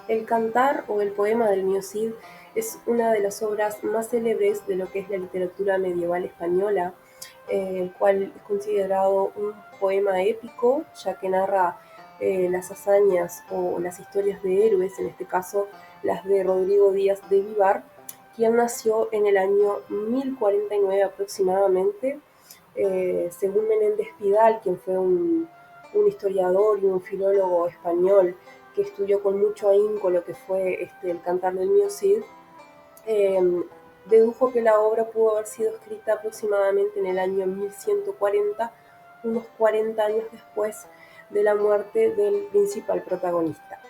El cantar o el poema del mío Cid es una de las obras más célebres de lo que es la literatura medieval española, el cual es considerado un poema épico, ya que narra las hazañas o las historias de héroes, en este caso las de Rodrigo Díaz de Vivar, quien nació en el año 1049 aproximadamente, según Menéndez Pidal, quien fue un historiador y un filólogo español que estudió con mucho ahínco lo que fue el Cantar del mío Cid, eh, dedujo que la obra pudo haber sido escrita aproximadamente en el año 1140, unos 40 años después de la muerte del principal protagonista.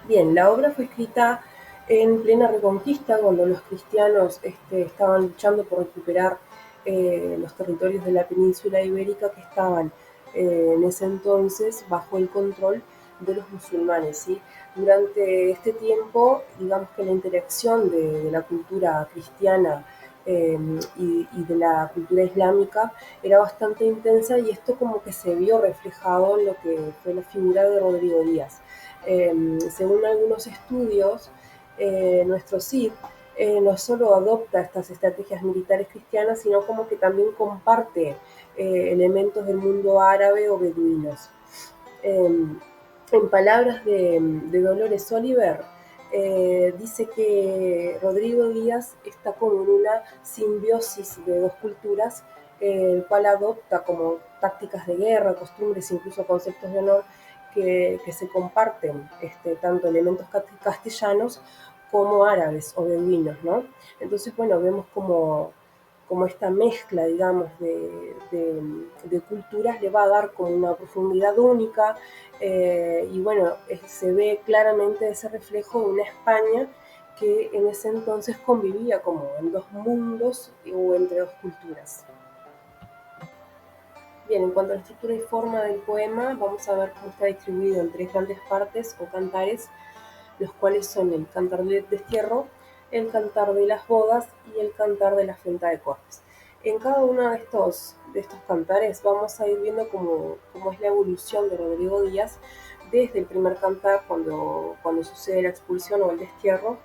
Bien, la obra fue escrita en plena Reconquista, cuando los cristianos estaban luchando por recuperar los territorios de la península ibérica que estaban en ese entonces bajo el control de los musulmanes. ¿Sí? Durante este tiempo, digamos que la interacción de la cultura cristiana y de la cultura islámica era bastante intensa, y esto como que se vio reflejado en lo que fue la figura de Rodrigo Díaz. Según algunos estudios, nuestro Cid no solo adopta estas estrategias militares cristianas, sino como que también comparte elementos del mundo árabe o beduinos. En palabras de Dolores Oliver, dice que Rodrigo Díaz está como en una simbiosis de dos culturas, el cual adopta como tácticas de guerra, costumbres, incluso conceptos de honor que se comparten, tanto elementos castellanos como árabes o beduinos, ¿no? Entonces, bueno, vemos como esta mezcla, digamos, de culturas le va a dar como una profundidad única, y bueno, se ve claramente ese reflejo de una España que en ese entonces convivía como en dos mundos o entre dos culturas. Bien, en cuanto a la estructura y forma del poema, vamos a ver cómo está distribuido en tres grandes partes o cantares, los cuales son el cantar del destierro, el cantar de las bodas y el cantar de la afrenta de Cortes. En cada uno de estos cantares vamos a ir viendo cómo es la evolución de Rodrigo Díaz desde el primer cantar, cuando sucede la expulsión o el destierro,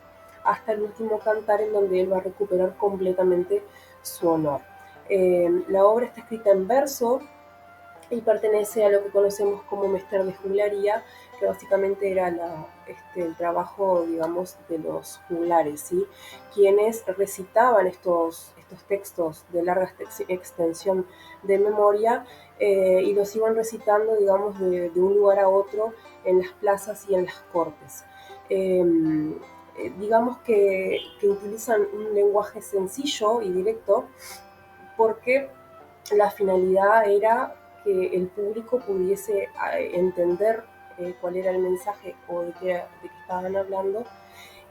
hasta el último cantar en donde él va a recuperar completamente su honor. La obra está escrita en verso y pertenece a lo que conocemos como mester de juglaría, que básicamente era el trabajo, digamos, de los juglares, ¿sí? Quienes recitaban estos textos de larga extensión de memoria, y los iban recitando, digamos, de un lugar a otro en las plazas y en las cortes. Digamos que utilizan un lenguaje sencillo y directo, porque la finalidad era que el público pudiese entender cuál era el mensaje o de qué estaban hablando,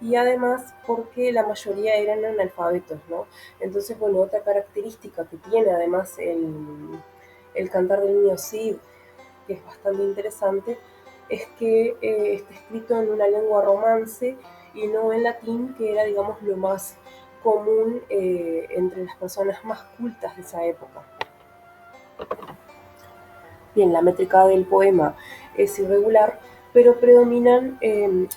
y además porque la mayoría eran analfabetos, ¿no? Entonces, bueno, otra característica que tiene además el cantar del niño Cid, que es bastante interesante, es que está escrito en una lengua romance y no en latín, que era, digamos, lo más común entre las personas más cultas de esa época. Bien, la métrica del poema es irregular, pero predominan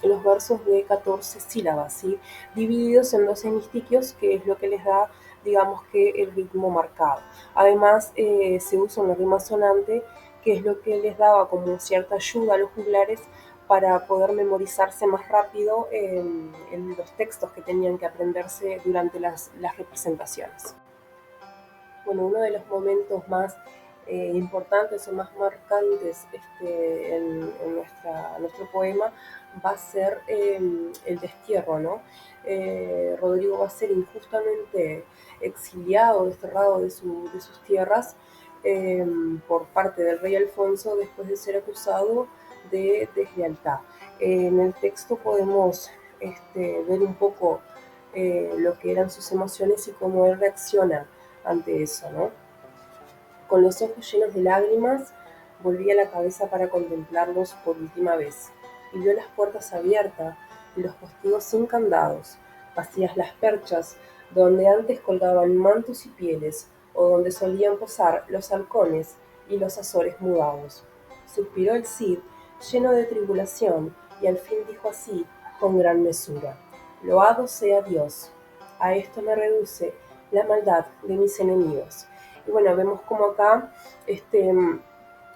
los versos de 14 sílabas, ¿sí? Divididos en 12 hemistiquios, que es lo que les da, digamos, que el ritmo marcado. Además, se usa una rima sonante, que es lo que les daba como cierta ayuda a los juglares para poder memorizarse más rápido en los textos que tenían que aprenderse durante las representaciones. Bueno, uno de los momentos más importantes o más marcantes en nuestro poema va a ser el destierro, ¿no? Rodrigo va a ser injustamente exiliado, desterrado de sus tierras, eh, por parte del rey Alfonso, después de ser acusado de deslealtad. En el texto podemos ver un poco lo que eran sus emociones y cómo él reacciona ante eso, ¿no? Con los ojos llenos de lágrimas, volvía la cabeza para contemplarlos por última vez, y vio las puertas abiertas y los postigos sin candados, vacías las perchas donde antes colgaban mantos y pieles, o donde solían posar los halcones y los azores mudados. Suspiró el Cid, lleno de tribulación, y al fin dijo así, con gran mesura: Loado sea Dios, a esto me reduce la maldad de mis enemigos. Y bueno, vemos como acá,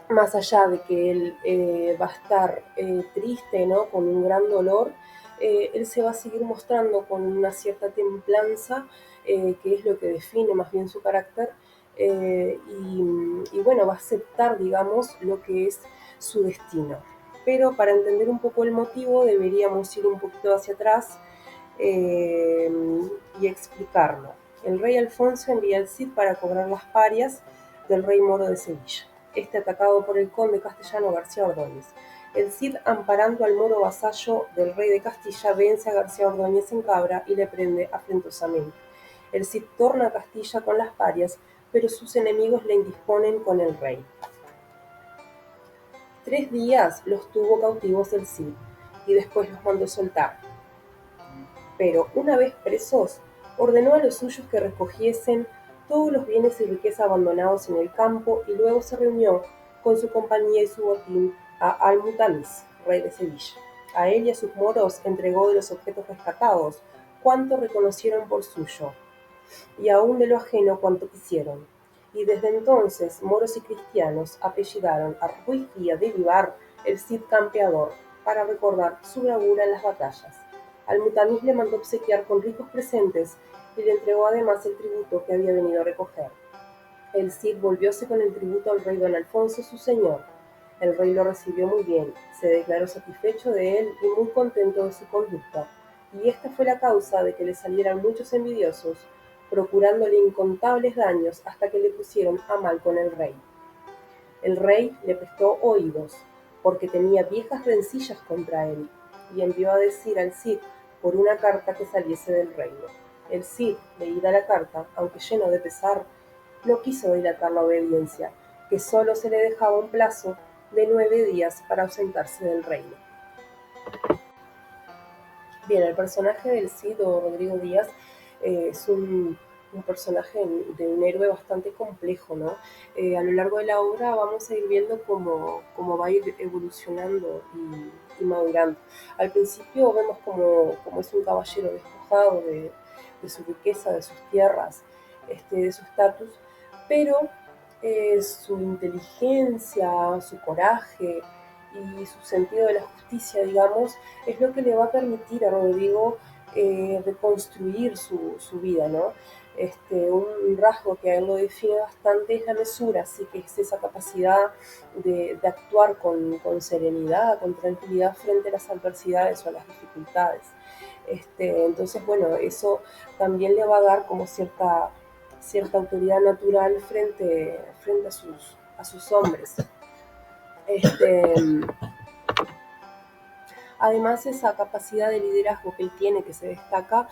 más allá de que él va a estar triste, ¿no? Con un gran dolor, él se va a seguir mostrando con una cierta templanza, que es lo que define más bien su carácter, y bueno, va a aceptar, digamos, lo que es su destino. Pero para entender un poco el motivo deberíamos ir un poquito hacia atrás, eh, y explicarlo. El rey Alfonso envía al Cid para cobrar las parias del rey moro de Sevilla, atacado por el conde castellano García Ordóñez. El Cid, amparando al moro vasallo del rey de Castilla, vence a García Ordóñez en Cabra y le prende afrentosamente. El Cid torna a Castilla con las parias, pero sus enemigos le indisponen con el rey. 3 días los tuvo cautivos el Cid y después los mandó soltar. Pero, una vez presos, ordenó a los suyos que recogiesen todos los bienes y riqueza abandonados en el campo, y luego se reunió con su compañía y su botín a Al-Mutamiz, rey de Sevilla. A él y a sus moros entregó de los objetos rescatados cuanto reconocieron por suyo, y aun de lo ajeno cuanto quisieron. Y desde entonces moros y cristianos apellidaron a Ruiz Díaz de Vivar el Cid campeador, para recordar su bravura en las batallas. Al-Mutamiz le mandó obsequiar con ricos presentes y le entregó además el tributo que había venido a recoger. El Cid volvióse con el tributo al rey don Alfonso, su señor. El rey lo recibió muy bien, se declaró satisfecho de él y muy contento de su conducta, y esta fue la causa de que le salieran muchos envidiosos, procurándole incontables daños hasta que le pusieron a mal con el rey. El rey le prestó oídos, porque tenía viejas rencillas contra él, y envió a decir al Cid por una carta que saliese del reino. El Cid, leída la carta, aunque lleno de pesar, no quiso dilatar la obediencia, que sólo se le dejaba un plazo de 9 días para ausentarse del reino. Bien, el personaje del Cid o Rodrigo Díaz es un personaje de un héroe bastante complejo, ¿no? A lo largo de la obra vamos a ir viendo cómo va a ir evolucionando y madurando. Al principio vemos como es un caballero despojado de su riqueza, de sus tierras, de su estatus, pero su inteligencia, su coraje y su sentido de la justicia, digamos, es lo que le va a permitir a Rodrigo reconstruir su vida, ¿no? Un rasgo que a él lo define bastante es la mesura, así que es esa capacidad de actuar con serenidad, con tranquilidad frente a las adversidades o a las dificultades. Entonces, bueno, eso también le va a dar como cierta autoridad natural frente a sus hombres. Además, esa capacidad de liderazgo que él tiene, que se destaca,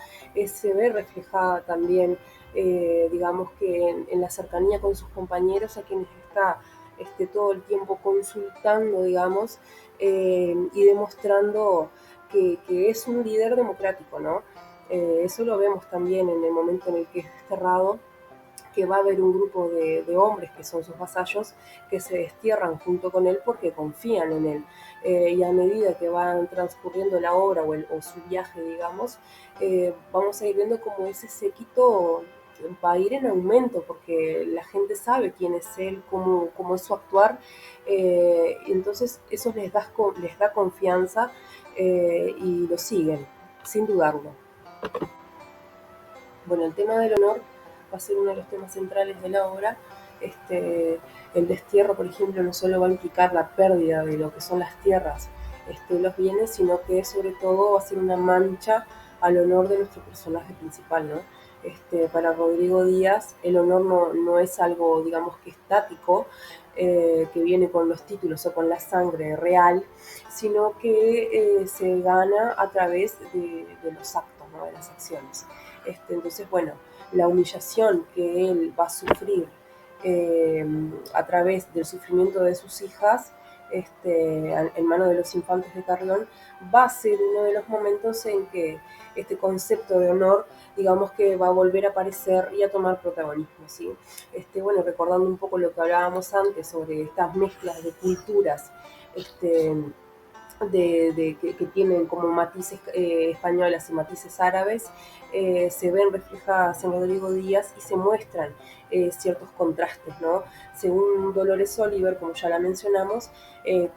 se ve reflejada también, digamos que en la cercanía con sus compañeros, a quienes está todo el tiempo consultando, digamos, y demostrando que es un líder democrático, ¿no? Eso lo vemos también en el momento en el que es desterrado, que va a haber un grupo de hombres que son sus vasallos que se destierran junto con él porque confían en él. Y a medida que van transcurriendo la obra o su viaje, digamos, vamos a ir viendo cómo ese séquito va a ir en aumento porque la gente sabe quién es él, cómo es su actuar, y entonces eso les da confianza, y lo siguen, sin dudarlo. Bueno, el tema del honor va a ser uno de los temas centrales de la obra. El destierro, por ejemplo, no solo va a implicar la pérdida de lo que son las tierras, los bienes, sino que sobre todo va a ser una mancha al honor de nuestro personaje principal, ¿no? Para Rodrigo Díaz, el honor no es algo, digamos, que estático, que viene con los títulos o con la sangre real, sino que se gana a través de los actos, ¿no? De las acciones. Entonces, bueno, la humillación que él va a sufrir a través del sufrimiento de sus hijas, en manos de los infantes de Carrión, va a ser uno de los momentos en que este concepto de honor, digamos que va a volver a aparecer y a tomar protagonismo, ¿sí? Bueno, recordando un poco lo que hablábamos antes sobre estas mezclas de culturas, que tienen como matices españolas y matices árabes, se ven reflejadas en Rodrigo Díaz y se muestran ciertos contrastes, ¿no? Según Dolores Oliver, como ya la mencionamos,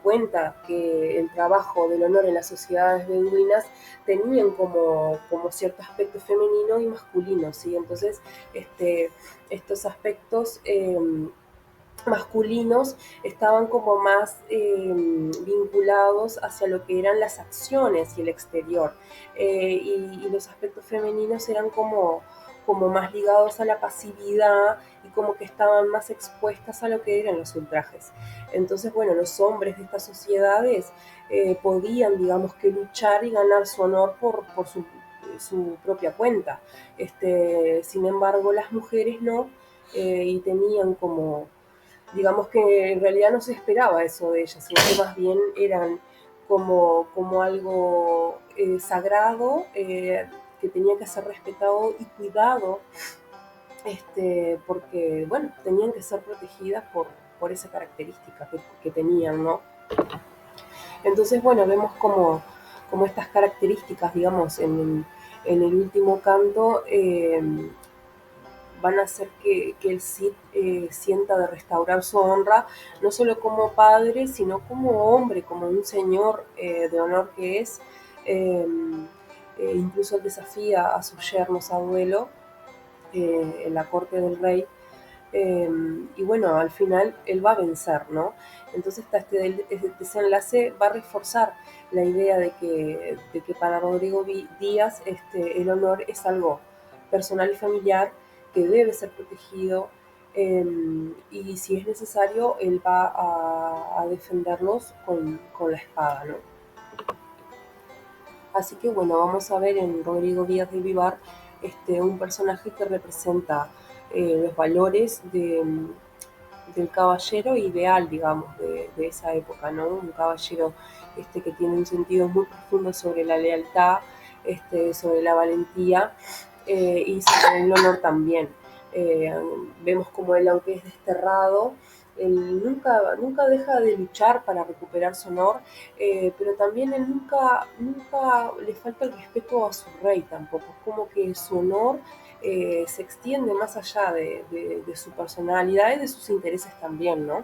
cuenta que el trabajo del honor en las sociedades beduinas tenían como cierto aspecto femenino y masculino, ¿sí? Entonces, estos aspectos masculinos estaban como más vinculados hacia lo que eran las acciones y el exterior, y los aspectos femeninos eran como más ligados a la pasividad y como que estaban más expuestas a lo que eran los ultrajes. Entonces, bueno, los hombres de estas sociedades podían, digamos, que luchar y ganar su honor por su propia cuenta. Sin embargo, las mujeres no, y tenían como, digamos que en realidad no se esperaba eso de ellas, sino que más bien eran como algo sagrado, que tenía que ser respetado y cuidado, porque, bueno, tenían que ser protegidas por esa característica que tenían, ¿no? Entonces, bueno, vemos como estas características, digamos, en el último canto, van a hacer que el Cid sienta de restaurar su honra, no solo como padre, sino como hombre, como un señor de honor que es. Eh, Incluso desafía a su yerno Saduelo en la corte del rey. Y bueno, al final él va a vencer, ¿no? Entonces este desenlace va a reforzar la idea de que para Rodrigo Díaz el honor es algo personal y familiar que debe ser protegido, y si es necesario él va a defenderlos con la espada, ¿no? Así que bueno, vamos a ver en Rodrigo Díaz de Vivar un personaje que representa los valores del caballero ideal, digamos, de esa época, ¿no? Un caballero que tiene un sentido muy profundo sobre la lealtad, sobre la valentía, y sobre el honor también. Eh, Vemos como él, aunque es desterrado, él nunca deja de luchar para recuperar su honor, pero también él nunca le falta el respeto a su rey tampoco. Es como que su honor se extiende más allá de su personalidad y de sus intereses también, ¿no?